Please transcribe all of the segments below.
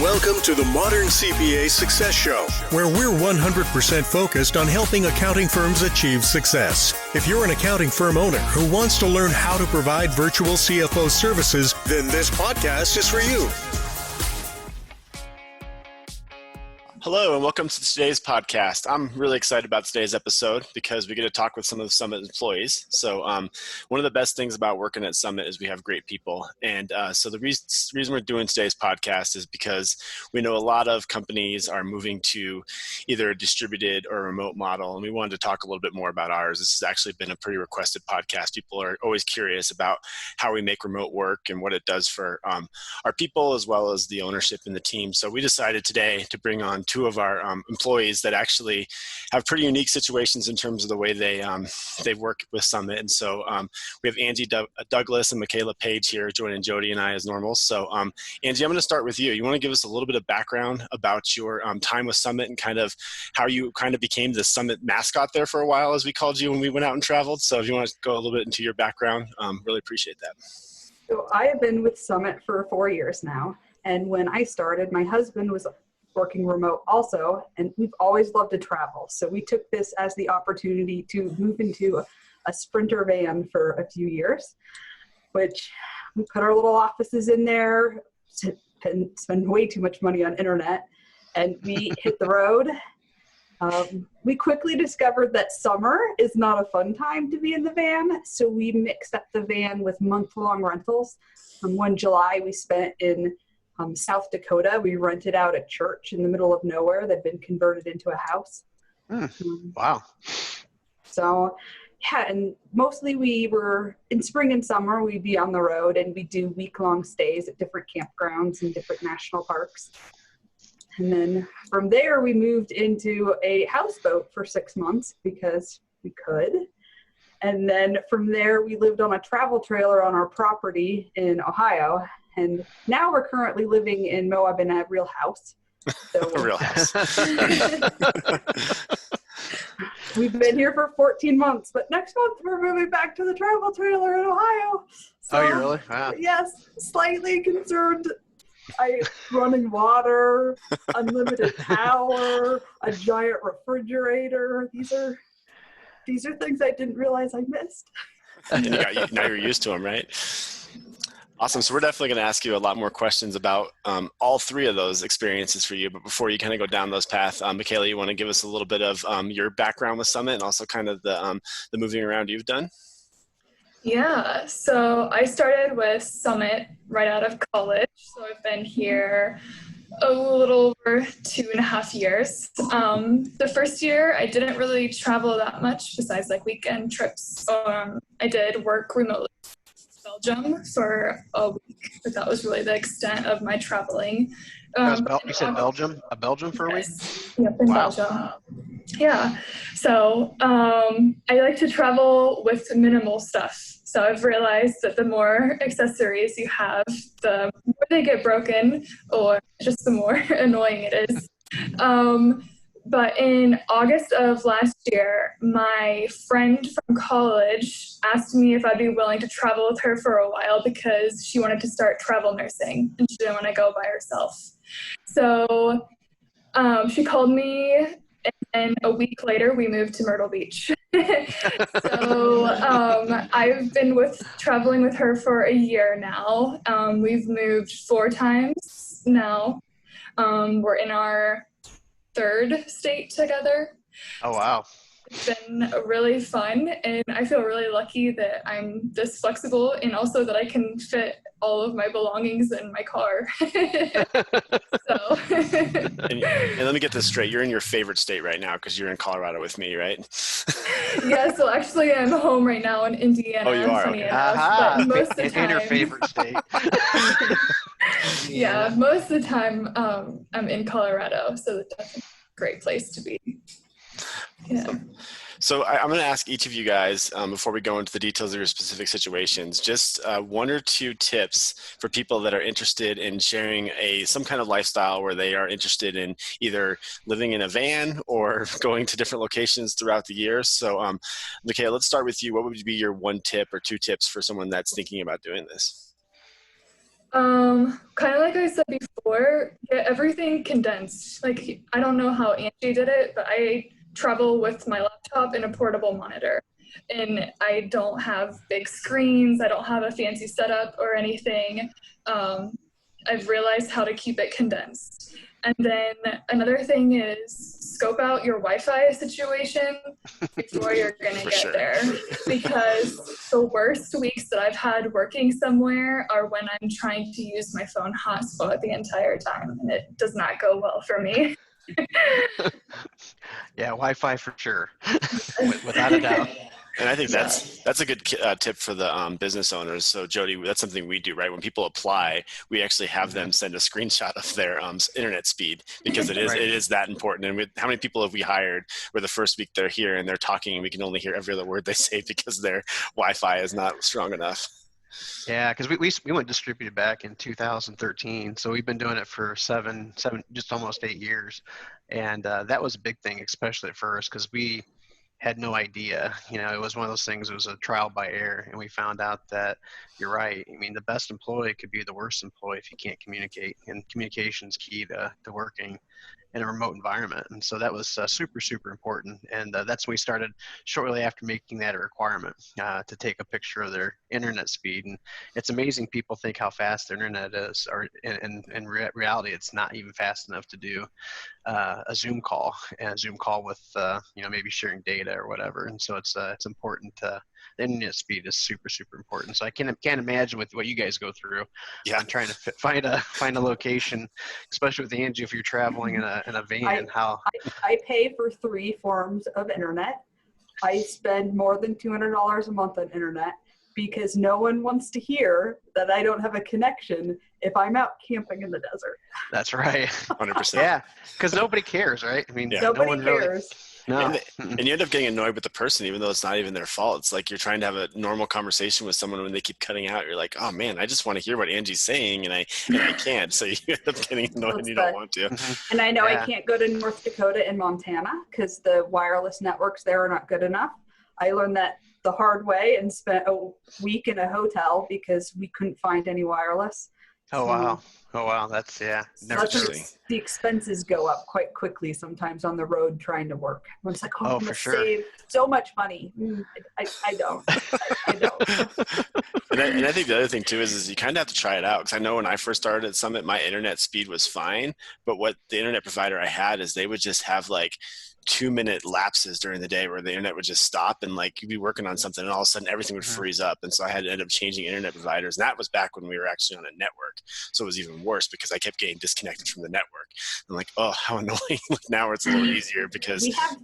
Welcome to the Modern CPA Success Show, where we're 100% focused on helping accounting firms achieve success. If you're an accounting firm owner who wants to learn how to provide virtual CFO services, then this podcast is for you. Hello and welcome to today's podcast. I'm really excited about today's episode because we get to talk with some of the Summit employees. So one of the best things about working at Summit is we have great people. And so the reason we're doing today's podcast is because we know a lot of companies are moving to either a distributed or a remote model. And we wanted to talk a little bit more about ours. This has actually been a pretty requested podcast. People are always curious about how we make remote work and what it does for our people as well as the ownership in the team. So we decided today to bring on two of our employees that actually have pretty unique situations in terms of the way they work with Summit. And so we have Angie Douglas and Mikala Page here joining Jody and I as normal. So Angie, I'm going to start with you. You want to give us a little bit of background about your time with Summit and kind of how you kind of became the Summit mascot there for a while, as we called you when we went out and traveled. So if you want to go a little bit into your background, really appreciate that. So I have been with Summit for 4 years now. And when I started, my husband was working remote also, and we've always loved to travel. So we took this as the opportunity to move into a Sprinter van for a few years, which we put our little offices in there, spend way too much money on internet, and we hit the road. We quickly discovered that summer is not a fun time to be in the van, so we mixed up the van with month-long rentals. One July we spent in South Dakota. We rented out a church in the middle of nowhere that had been converted into a house. Wow. So, yeah, and mostly we were, in spring and summer, we'd be on the road and we'd do week-long stays at different campgrounds and different national parks. And then from there, we moved into a houseboat for 6 months because we could. And then from there, we lived on a travel trailer on our property in Ohio. And now we're currently living in Moab in a real house. So A real house. We've been here for 14 months, but next month we're moving back to the travel trailer in Ohio. So, Oh, you really? Wow. Yes, slightly concerned. Running water, unlimited power, a giant refrigerator. These are things I didn't realize I missed. Now you're used to them, right? Awesome. So we're definitely going to ask you a lot more questions about all three of those experiences for you. But before you kind of go down those paths, Mikala, you want to give us a little bit of your background with Summit and also kind of the moving around you've done? Yeah. So I started with Summit right out of college. So I've been here a little over 2.5 years. The first year, I didn't really travel that much besides like weekend trips. I did work remotely Belgium for a week, but that was really the extent of my traveling. You said Belgium? A Belgium for a week? Yep, in Belgium. Yeah. So I like to travel with minimal stuff. So I've realized that the more accessories you have, the more they get broken, or just the more annoying it is. But in August of last year, my friend from college asked me if I'd be willing to travel with her for a while because she wanted to start travel nursing and she didn't want to go by herself. So she called me, and a week later we moved to Myrtle Beach. So I've been traveling with her for a year now. We've moved 4 times now. We're in our 3rd state together. Oh, wow. It's been really fun, and I feel really lucky that I'm this flexible and also that I can fit all of my belongings in my car. So. And let me get this straight. You're in your favorite state right now because you're in Colorado with me, right? Yeah, so actually I'm home right now in Indiana. Oh, you are? Funny Okay. enough, but most of the time, in your favorite state. Yeah, most of the time I'm in Colorado, so that's definitely a great place to be. Yeah. So I'm going to ask each of you guys, before we go into the details of your specific situations, just 1 or 2 tips for people that are interested in sharing some kind of lifestyle where they are interested in either living in a van or going to different locations throughout the year. So, Mikala, let's start with you. What would be your 1 tip or 2 tips for someone that's thinking about doing this? Kind of like I I said before, get everything condensed. Like, I don't know how Angie did it, but I travel with my laptop and a portable monitor. And I don't have big screens. I don't have a fancy setup or anything. I've realized how to keep it condensed. And then another thing is scope out your Wi-Fi situation before you're going to get there. Because the worst weeks that I've had working somewhere are when I'm trying to use my phone hotspot the entire time. And it does not go well for me. Yeah, Wi-Fi for sure, without a doubt. And I think that's a good tip for the business owners. So Jody, that's something we do, right? When people apply, we actually have them send a screenshot of their internet speed, because it is that important. And how many people have we hired where the first week they're here and they're talking and we can only hear every other word they say because their Wi-Fi is not strong enough? Yeah, because we went distributed back in 2013, so we've been doing it for seven, just almost 8 years, and that was a big thing, especially at first, because we had no idea. It was one of those things. It was a trial by error, and we found out that you're right. I mean, the best employee could be the worst employee if you can't communicate, and communication is key to working in a remote environment. And so that was super, super important. And that's when we started shortly after making that a requirement to take a picture of their internet speed. And it's amazing people think how fast their internet is, or in reality, it's not even fast enough to do a Zoom call with, maybe sharing data or whatever. And so it's important to, the internet speed is super, super important. So I can't imagine with what you guys go through. Yeah, trying to find a location, especially with Angie, if you're traveling in a van. I pay for 3 forms of internet. I spend more than $200 a month on internet because no one wants to hear that I don't have a connection if I'm out camping in the desert. That's right. 100%. Yeah, because nobody cares, right? I mean, nobody cares. No. And you end up getting annoyed with the person, even though it's not even their fault. It's like you're trying to have a normal conversation with someone, when they keep cutting out, you're like, oh man, I just want to hear what Angie's saying, and I can't. So you end up getting annoyed and you don't want to. And I know I can't go to North Dakota and Montana because the wireless networks there are not good enough. I learned that the hard way and spent a week in a hotel because we couldn't find any wireless. Oh, wow. That's, never the expenses go up quite quickly sometimes on the road trying to work. I'm just like, I'm going to save so much money. I don't. I don't. And I think the other thing too is you kind of have to try it out. Because I know when I first started at Summit, my internet speed was fine. But what the internet provider I had is they would just have like 2-minute lapses during the day where the internet would just stop, and like you'd be working on something and all of a sudden everything would freeze up. And so I had to end up changing internet providers. And that was back when we were actually on a network. So it was even worse because I kept getting disconnected from the network. I'm like, oh, how annoying. Now it's a little easier because we have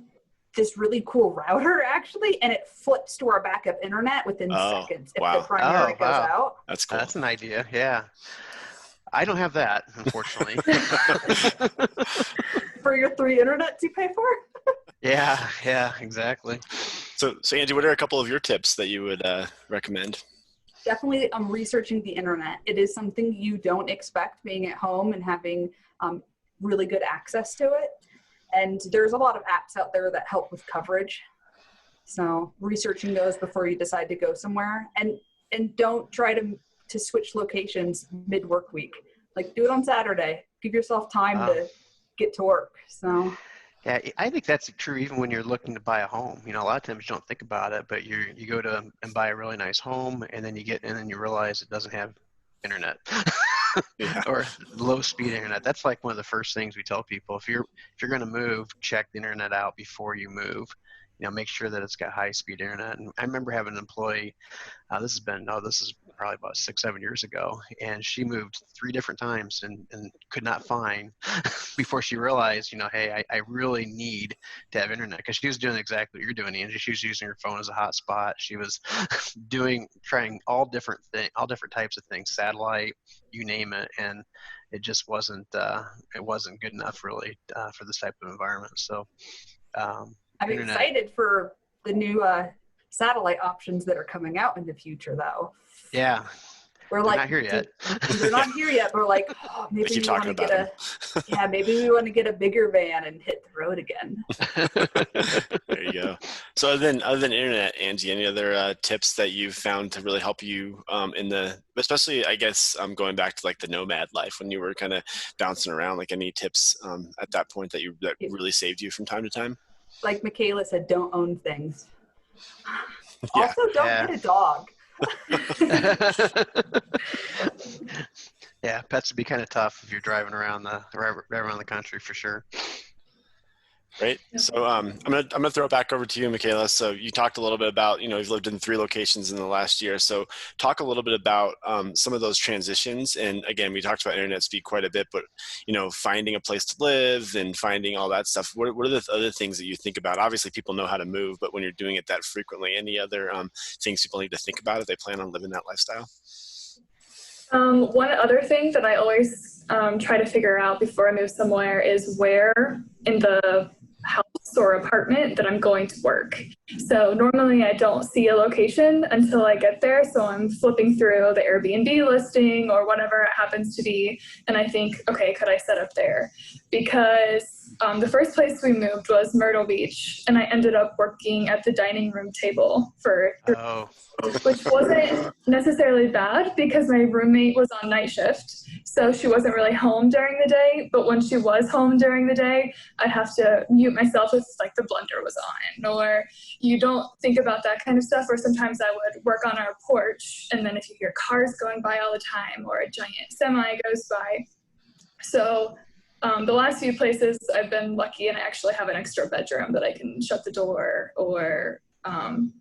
this really cool router actually, and it flips to our backup internet within seconds if the primary goes out. That's cool. That's an idea. Yeah. I don't have that, unfortunately. For your 3 internets you pay for? Yeah, exactly. So Angie, what are a couple of your tips that you would recommend? Definitely researching the internet. It is something you don't expect, being at home and having really good access to it. And there's a lot of apps out there that help with coverage. So researching those before you decide to go somewhere, and don't try to switch locations mid-work week. Like, do it on Saturday. Give yourself time to get to work. So yeah, I think that's true even when you're looking to buy a home. A lot of times you don't think about it, but you go to and buy a really nice home, and then you realize it doesn't have internet. Or low speed internet. That's like one of the first things we tell people. If you're going to move, check the internet out before you move. Make sure that it's got high speed internet. And I remember having an employee, this is probably about 6-7 years ago, and she moved 3 different times and could not find before she realized, hey, I really need to have internet, because she was doing exactly what you're doing, Angie. She was using her phone as a hotspot. She was trying all different types of things, satellite, you name it, and it just wasn't good enough really for this type of environment. So I'm excited for the new satellite options that are coming out in the future, though. Yeah. we're They're like, not here yet. They're not here yet. We're like, oh, maybe keep we talking want to about get yeah, maybe we want to get a bigger van and hit the road again. There you go. So other than internet, Angie, any other tips that you've found to really help you especially I guess going back to like the nomad life when you were kind of bouncing around, like any tips at that point that really saved you from time to time? Like Mikala said, don't own things. Yeah. Also, don't get a dog. Yeah, pets would be kind of tough if you're driving around right around the country for sure. Great. So I'm gonna throw it back over to you, Mikala. So you talked a little bit about, you've lived in 3 locations in the last year. So talk a little bit about some of those transitions. And again, we talked about internet speed quite a bit, but finding a place to live and finding all that stuff. What are the other things that you think about? Obviously, people know how to move, but when you're doing it that frequently, any other things people need to think about if they plan on living that lifestyle? One other thing that I always try to figure out before I move somewhere is where in the house or apartment that I'm going to work. So normally I don't see a location until I get there. So I'm flipping through the Airbnb listing or whatever it happens to be. And I think, okay, could I set up there? Because the first place we moved was Myrtle Beach, and I ended up working at the dining room table for 3 months, which wasn't necessarily bad because my roommate was on night shift. So she wasn't really home during the day, but when she was home during the day, I'd have to mute myself if like the blender was on, or you don't think about that kind of stuff. Or sometimes I would work on our porch, and then if you hear cars going by all the time or a giant semi goes by. So the last few places I've been lucky and I actually have an extra bedroom that I can shut the door or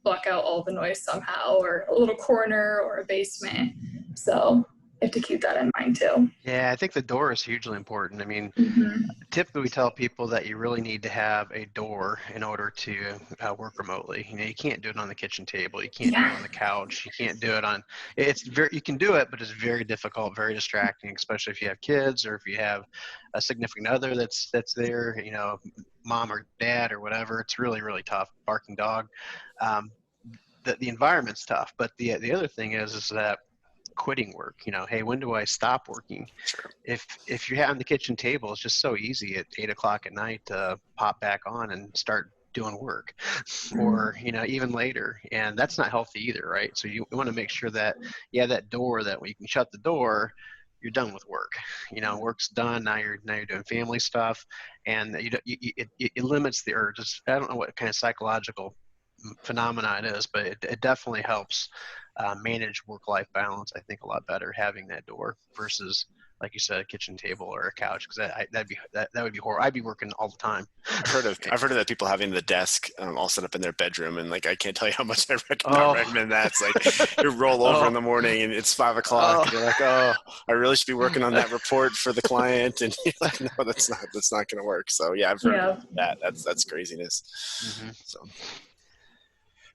block out all the noise somehow, or a little corner or a basement. So I have to keep that in mind too. Yeah, I think the door is hugely important. I mean, typically we tell people that you really need to have a door in order to work remotely. You can't do it on the kitchen table. You can't do it on the couch. You can't do it on, you can do it, but it's very difficult, very distracting, especially if you have kids or if you have a significant other that's there, mom or dad or whatever. It's really, really tough. Barking dog. The environment's tough, but the other thing is that quitting work, hey, when do I stop working? Sure. If you're on the kitchen table, it's just so easy at 8 o'clock at night to pop back on and start doing work, or even later, and that's not healthy either, right? So you want to make sure that that door, that when you can shut the door, you're done with work. Work's done. Now you're doing family stuff, and it limits the urge. I don't know what kind of psychological phenomena it is, but it definitely helps manage work-life balance, I think, a lot better having that door versus, like you said, a kitchen table or a couch, because that would be horrible. I'd be working all the time. I've heard of that, people having the desk all set up in their bedroom, and like I can't tell you how much I recommend that. It's like you roll over in the morning and it's 5 o'clock. And you're like, oh, I really should be working on that report for the client, and you're like, no, that's not going to work. So yeah, I've heard of that. That's craziness. So.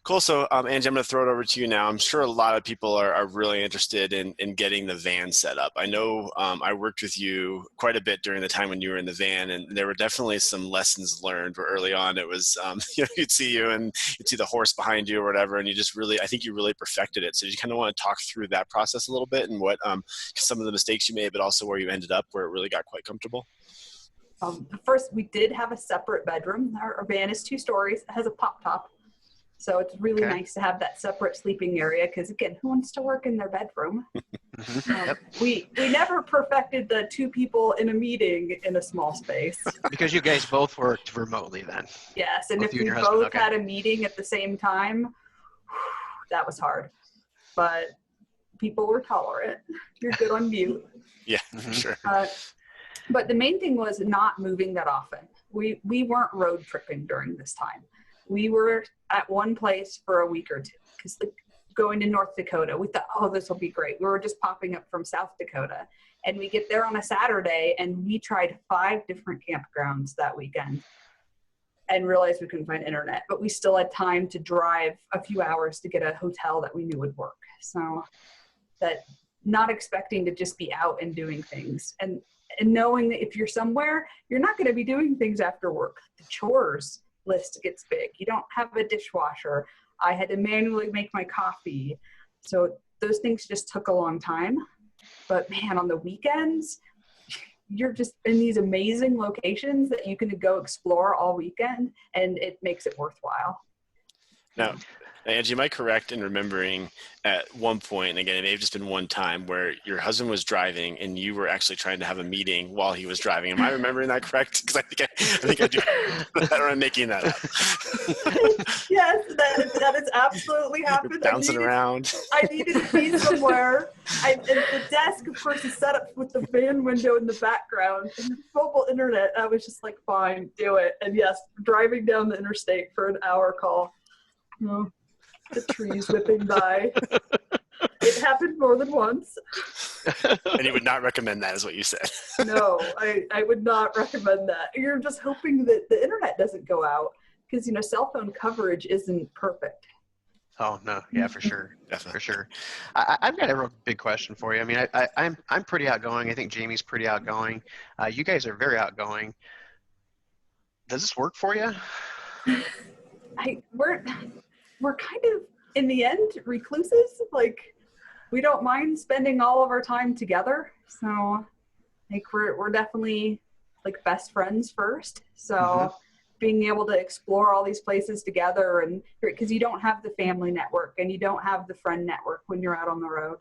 Cool. So, Angie, I'm going to throw it over to you now. I'm sure a lot of people are really interested in getting the van set up. I know I worked with you quite a bit during the time when you were in the van, and there were definitely some lessons learned where early on it was, you'd see you and you'd see the horse behind you or whatever, and I think you really perfected it. So you kind of want to talk through that process a little bit and what some of the mistakes you made, but also where you ended up, where it really got quite comfortable. First, we did have a separate bedroom. Our van is 2 stories. It has a pop top. So it's really nice to have that separate sleeping area because, again, who wants to work in their bedroom? We never perfected the 2 people in a meeting in a small space. Because you guys both worked remotely then. Yes, and if we both had a meeting at the same time, that was hard. But people were tolerant. You're good on mute. Yeah, for sure. But the main thing was not moving that often. We weren't road tripping during this time. We were at one place for a week or 2 because going to North Dakota, we thought, oh, this will be great. We were just popping up from South Dakota, and we get there on a Saturday, and we tried 5 different campgrounds that weekend and realized we couldn't find internet, but we still had time to drive a few hours to get a hotel that we knew would work. So that not expecting to just be out and doing things, and knowing that if you're somewhere, you're not going to be doing things after work. The chores list gets big. You don't have a dishwasher. I had to manually make my coffee. So those things just took a long time. But man, on the weekends, you're just in these amazing locations that you can go explore all weekend, and it makes it worthwhile. Now, Angie, am I correct in remembering at one point, and again, it may have just been one time, where your husband was driving and you were actually trying to have a meeting while he was driving? Am I remembering that correct? Because I think I do. I don't am making that up. Yes, that has absolutely happened. Bouncing around. I needed to be somewhere. And the desk, of course, is set up with the van window in the background and the mobile internet. I was just like, fine, do it. And yes, driving down the interstate for an hour call. Oh, the trees whipping by. It happened more than once. And you would not recommend that, is what you said. No, I would not recommend that. You're just hoping that the internet doesn't go out because, cell phone coverage isn't perfect. Oh, no. Yeah, for sure. Definitely. For sure. I've got a real big question for you. I mean, I'm pretty outgoing. I think Jamie's pretty outgoing. You guys are very outgoing. Does this work for you? We're kind of, in the end, recluses. Like, we don't mind spending all of our time together. So, like, we're definitely, like, best friends first. So, being able to explore all these places together, and because you don't have the family network and you don't have the friend network when you're out on the road.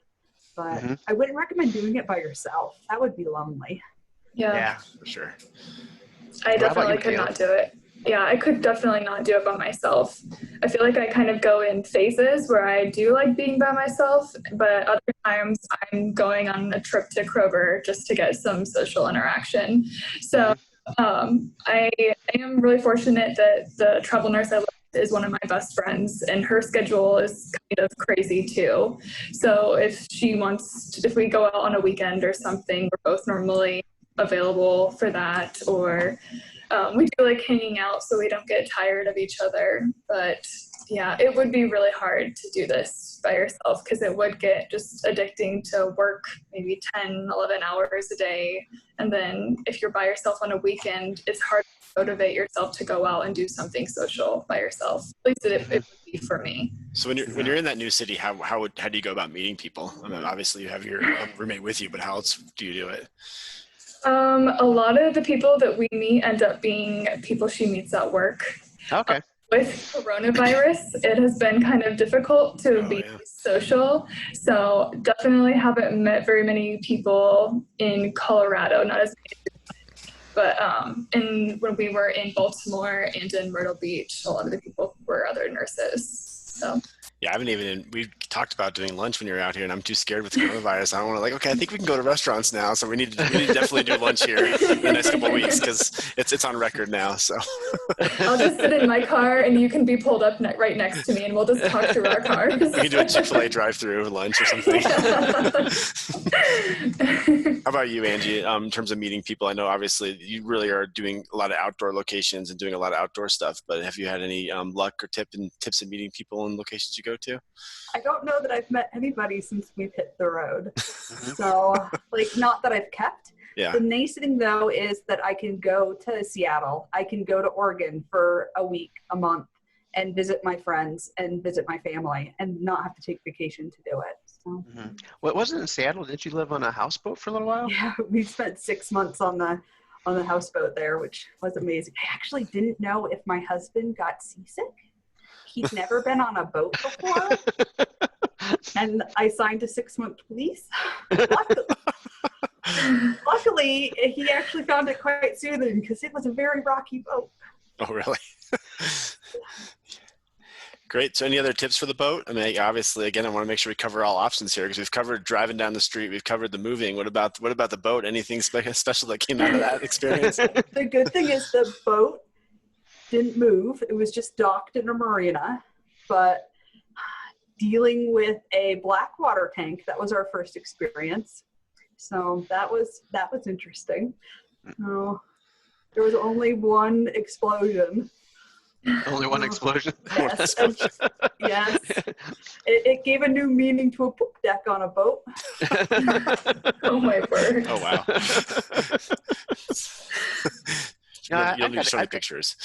But I wouldn't recommend doing it by yourself. That would be lonely. Yeah, for sure. I definitely could not do it. Yeah, I could definitely not do it by myself. I feel like I kind of go in phases where I do like being by myself, but other times I'm going on a trip to Kroger just to get some social interaction. So I am really fortunate that the travel nurse I live with is one of my best friends, and her schedule is kind of crazy too. So if we go out on a weekend or something, we're both normally available for that, or we do like hanging out so we don't get tired of each other. But yeah, it would be really hard to do this by yourself because it would get just addicting to work maybe 10, 11 hours a day. And then if you're by yourself on a weekend, it's hard to motivate yourself to go out and do something social by yourself. At least it would be for me. So when you're in that new city, how do you go about meeting people? I mean, obviously you have your roommate with you, but how else do you do it? A lot of the people that we meet end up being people she meets at work. Okay. With coronavirus, it has been kind of difficult to be social. So definitely haven't met very many people in Colorado, not as many, but when we were in Baltimore and in Myrtle Beach, a lot of the people were other nurses. So. Yeah, we talked about doing lunch when you're out here, and I'm too scared with coronavirus. I don't want to okay, I think we can go to restaurants now. So we need to definitely do lunch here in the next couple of weeks because it's on record now. So I'll just sit in my car and you can be pulled up right next to me and we'll just talk through our cars. We can do a Chick-fil-A drive-through lunch or something. How about you, Angie, in terms of meeting people? I know obviously you really are doing a lot of outdoor locations and doing a lot of outdoor stuff, but have you had any luck or tips in meeting people in locations you go to? I don't know that I've met anybody since we've hit the road. So, not that I've kept. Yeah. The nice thing, though, is that I can go to Seattle. I can go to Oregon for a week, a month, and visit my friends and visit my family and not have to take vacation to do it. So. Well, it wasn't in Seattle. Didn't you live on a houseboat for a little while? Yeah, we spent 6 months on the houseboat there, which was amazing. I actually didn't know if my husband got seasick. He'd never been on a boat before. And I signed a 6-month lease. Luckily, he actually found it quite soothing because it was a very rocky boat. Oh, really? Great. So any other tips for the boat? I mean, obviously, again, I want to make sure we cover all options here because we've covered driving down the street. We've covered the moving. What about the boat? Anything special that came out of that experience? The good thing is the boat didn't move. It was just docked in a marina. But dealing with a black water tank, that was our first experience. So that was interesting. There was only one explosion. Only one explosion? Yes. Yes. It gave a new meaning to a poop deck on a boat. Oh my word. Oh, wow. You don't need to show me pictures.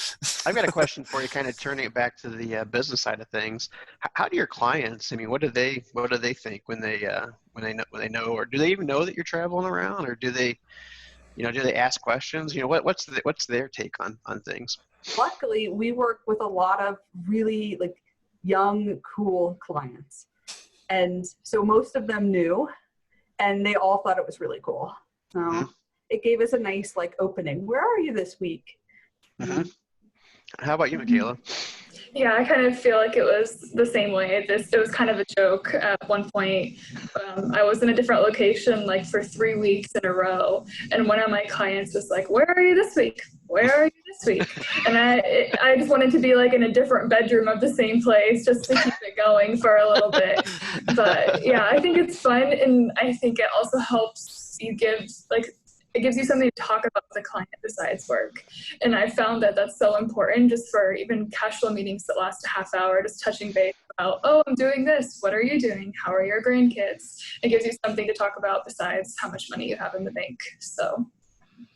I've got a question for you, kind of turning it back to the business side of things. How do your clients? I mean, what do they think when they know, or do they even know that you're traveling around, or do they ask questions? What's their take on things? Luckily, we work with a lot of really like young, cool clients, and so most of them knew, and they all thought it was really cool. It gave us a nice like opening. Where are you this week? Mm-hmm. How about you, Mikala? Yeah, I kind of feel like it was the same way. It was kind of a joke at one point. I was in a different location like for 3 weeks in a row, and one of my clients was like, "Where are you this week? Where are you this week?" And I just wanted to be like in a different bedroom of the same place just to keep it going for a little bit. But yeah, I think it's fun, and I think it also helps you it gives you something to talk about with the client besides work. And I found that that's so important just for even casual meetings that last a half hour, just touching base about, oh, I'm doing this. What are you doing? How are your grandkids? It gives you something to talk about besides how much money you have in the bank. So.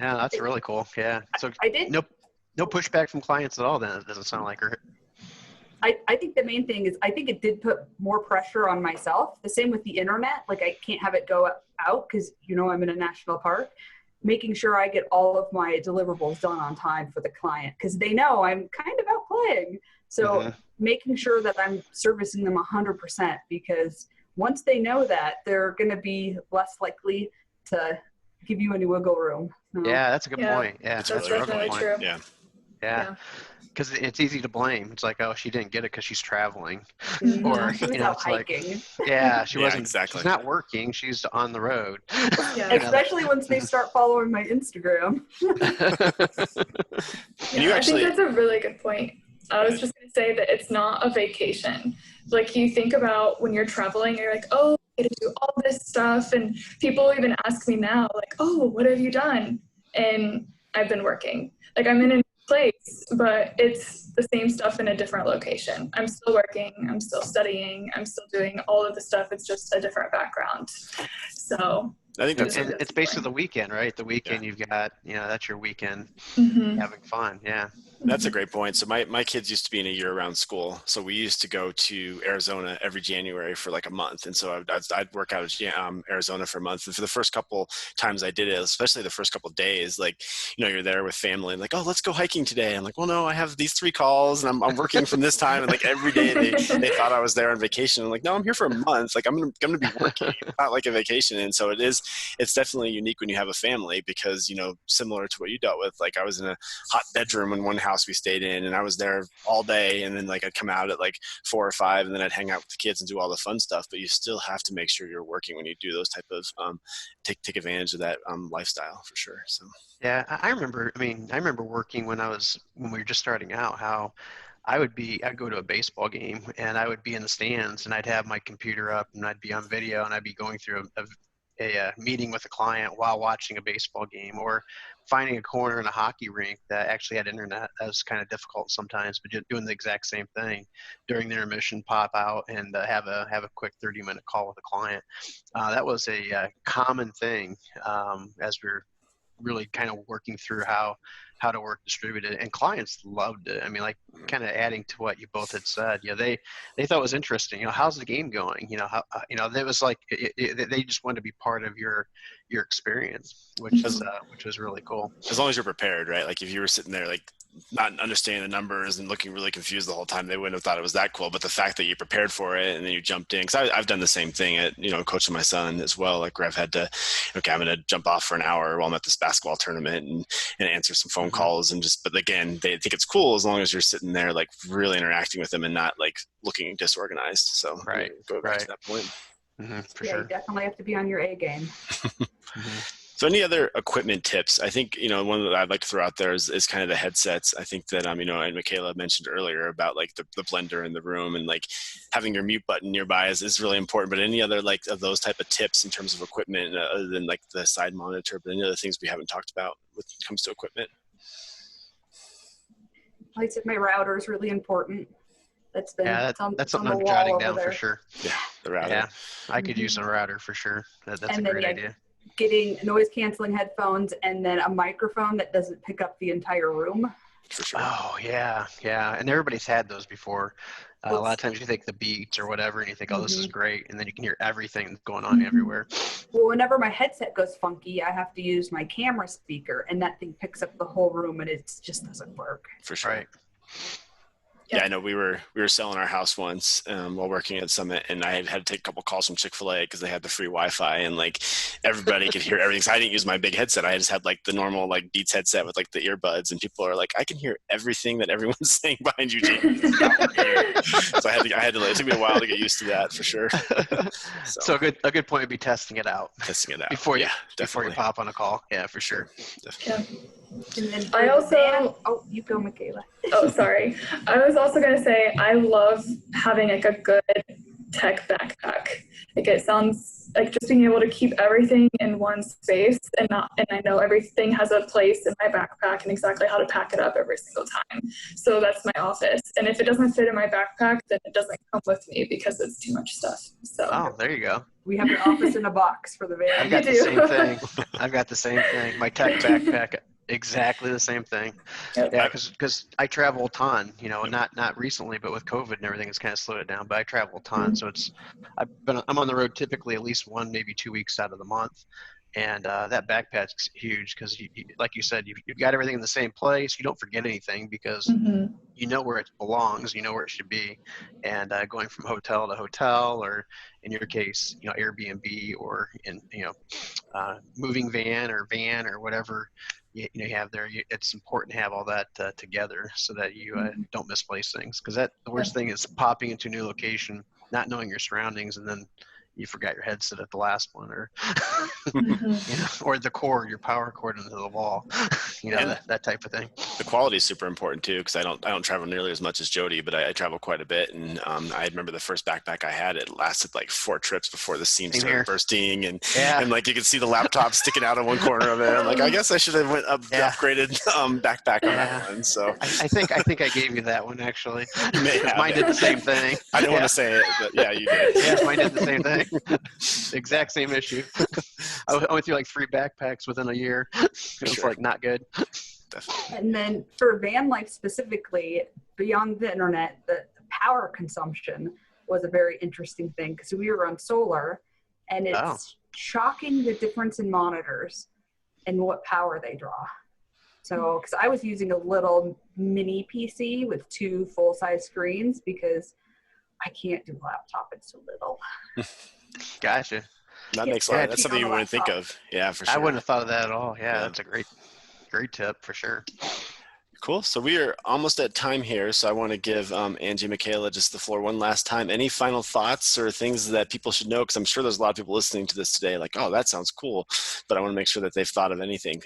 Yeah, that's really cool. Yeah. So I did. No pushback from clients at all then, it doesn't sound like. I think the main thing is I think it did put more pressure on myself. The same with the internet. Like I can't have it go out because, I'm in a national park. Making sure I get all of my deliverables done on time for the client because they know I'm kind of out playing. So making sure that I'm servicing them 100% because once they know that, they're going to be less likely to give you any wiggle room. Yeah, that's a good point. Yeah, that's definitely true. Yeah. Because it's easy to blame. It's like, oh, she didn't get it because she's traveling, or she was out hiking. She wasn't. Exactly. She's not working. She's on the road. Yeah. Especially once they start following my Instagram. I think that's a really good point. I was just going to say that it's not a vacation. Like you think about when you're traveling, you're like, oh, I get to do all this stuff, and people even ask me now, like, oh, what have you done? And I've been working. Like I'm in a place, but it's the same stuff in a different location. I'm still working, I'm still studying, I'm still doing all of the stuff. It's just a different background. So I think it's basically the weekend, right? The weekend you've got, that's your weekend having fun. Yeah. That's a great point. So my kids used to be in a year-round school. So we used to go to Arizona every January for like a month. And so I'd work out of Arizona for a month. And for the first couple times I did it, especially the first couple of days, like, you're there with family and like, oh, let's go hiking today. I'm like, well, no, I have these 3 calls and I'm working from this time. And like every day they thought I was there on vacation. I'm like, no, I'm here for a month. Like I'm going to be working. It's not like a vacation. And so it's definitely unique when you have a family because, similar to what you dealt with, like I was in a hot bedroom in one house we stayed in and I was there all day and then like I'd come out at like 4 or 5 and then I'd hang out with the kids and do all the fun stuff, but you still have to make sure you're working when you do those type of take advantage of that lifestyle for sure. So yeah, I remember working when we were just starting out, how I'd go to a baseball game and I would be in the stands and I'd have my computer up and I'd be on video and I'd be going through a meeting with a client while watching a baseball game, or finding a corner in a hockey rink that actually had internet. That was kind of difficult sometimes, but just doing the exact same thing during the intermission, pop out and have a quick 30-minute call with a client. That was a common thing as we're really kind of working through how to work distributed, and clients loved it. I mean, like kind of adding to what you both had said, they thought it was interesting. How's the game going? How that was like they just wanted to be part of your experience, which was really cool. As long as you're prepared, right? Like if you were sitting there like not understanding the numbers and looking really confused the whole time, they wouldn't have thought it was that cool. But the fact that you prepared for it and then you jumped in, because I've done the same thing at coaching my son as well. Like where I've had to, okay, I'm going to jump off for an hour while I'm at this basketball tournament and answer some phone calls but again, they think it's cool as long as you're sitting there like really interacting with them and not like looking disorganized. So right, go back to that point. For sure. You definitely have to be on your A game. So any other equipment tips? I think, one that I'd like to throw out there is kind of the headsets. I think that, and Mikala mentioned earlier about like the blender in the room and like having your mute button nearby is really important, but any other like of those type of tips in terms of equipment other than like the side monitor, but any other things we haven't talked about when it comes to equipment? Like I said, my router is really important. That's something I'm jotting down for sure. Yeah, the router. Yeah, I could use a router for sure. That's a great idea. getting noise canceling headphones and then a microphone that doesn't pick up the entire room. For sure. Oh, yeah. And everybody's had those before. A lot of times you think the Beats or whatever, and you think, oh, this is great. And then you can hear everything that's going on everywhere. Well, whenever my headset goes funky, I have to use my camera speaker, and that thing picks up the whole room, and it just doesn't work. For sure. Right. Yeah, I know we were selling our house once while working at Summit, and I had to take a couple calls from Chick-fil-A because they had the free Wi-Fi, and like everybody could hear everything. So I didn't use my big headset. I just had like the normal like Beats headset with like the earbuds, and people are like, I can hear everything that everyone's saying behind you, Jamie. So I had to. It took me a while to get used to that for sure. So a good point would be testing it out before you pop on a call. Yeah, for sure. Definitely. Yeah. And then I also, you go, Mikala. Oh, sorry. I was also going to say, I love having like a good tech backpack. Like it sounds like just being able to keep everything in one space and I know everything has a place in my backpack and exactly how to pack it up every single time. So that's my office. And if it doesn't fit in my backpack, then it doesn't come with me because it's too much stuff. So. Oh, there you go. We have your office in a box for the van. I've got the same thing. I've got the same thing. My tech backpack, exactly the same thing. Yep. Yeah, because I travel a ton, not recently, but with COVID and everything, it's kind of slowed it down, but I travel a ton. So I'm on the road typically at least 1, maybe 2 weeks out of the month. And that backpack's huge because, like you said, you've got everything in the same place. You don't forget anything because you know where it belongs. You know where it should be. And going from hotel to hotel, or in your case, Airbnb, or in moving van or whatever you have there. It's important to have all that together so that you don't misplace things. Because the worst thing is popping into a new location, not knowing your surroundings, and then you forgot your headset at the last one, or or the cord, your power cord into the wall, that type of thing. The quality is super important too, because I don't travel nearly as much as Jody, but I travel quite a bit. And I remember the first backpack I had, it lasted like 4 trips before the seams started bursting, and like you could see the laptop sticking out of one corner of it. I'm like, I guess I should have upgraded backpack on that one. So I think I gave you that one actually. Mine did the same thing. I didn't want to say it, but yeah, you did. Yeah, mine did the same thing. Exact same issue. I went through like 3 backpacks within a year. It was like not good. Definitely. And then for van life specifically, beyond the internet, the power consumption was a very interesting thing because we were on solar, and it's shocking the difference in monitors and what power they draw. So, because I was using a little mini PC with 2 full-size screens because I can't do laptop, it's so little. Gotcha. That makes sense. That's something you wouldn't think of. Yeah, for sure. I wouldn't have thought of that at all. Yeah. That's a great tip for sure. Cool. So we are almost at time here. So I want to give Angie, Mikala, just the floor one last time. Any final thoughts or things that people should know? Because I'm sure there's a lot of people listening to this today like, oh, that sounds cool. But I want to make sure that they've thought of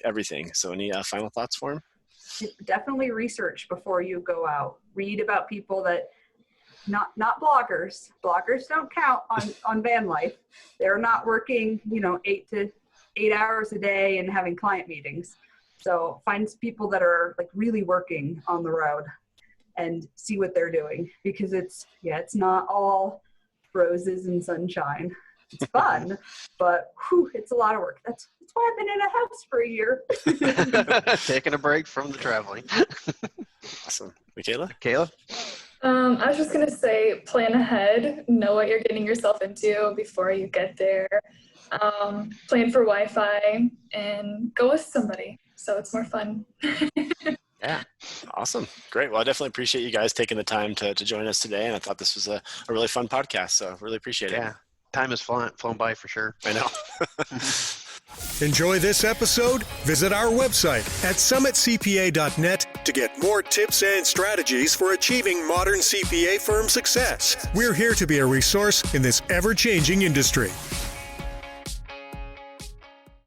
everything. So any final thoughts for them? Definitely research before you go out. Read about people that not bloggers. Bloggers don't count on van life. They're not working, 8 hours a day and having client meetings. So find people that are like really working on the road and see what they're doing, because it's not all roses and sunshine. It's fun, but it's a lot of work. That's why I've been in a house for a year. Taking a break from the traveling. Awesome. Mikala? I was just going to say, plan ahead, know what you're getting yourself into before you get there. Plan for Wi-Fi and go with somebody so it's more fun. Yeah. Awesome. Great. Well, I definitely appreciate you guys taking the time to join us today. And I thought this was a really fun podcast. So really appreciate it. Yeah. Time has flown by for sure. I know. Enjoy this episode? Visit our website at summitcpa.net to get more tips and strategies for achieving modern CPA firm success. We're here to be a resource in this ever-changing industry.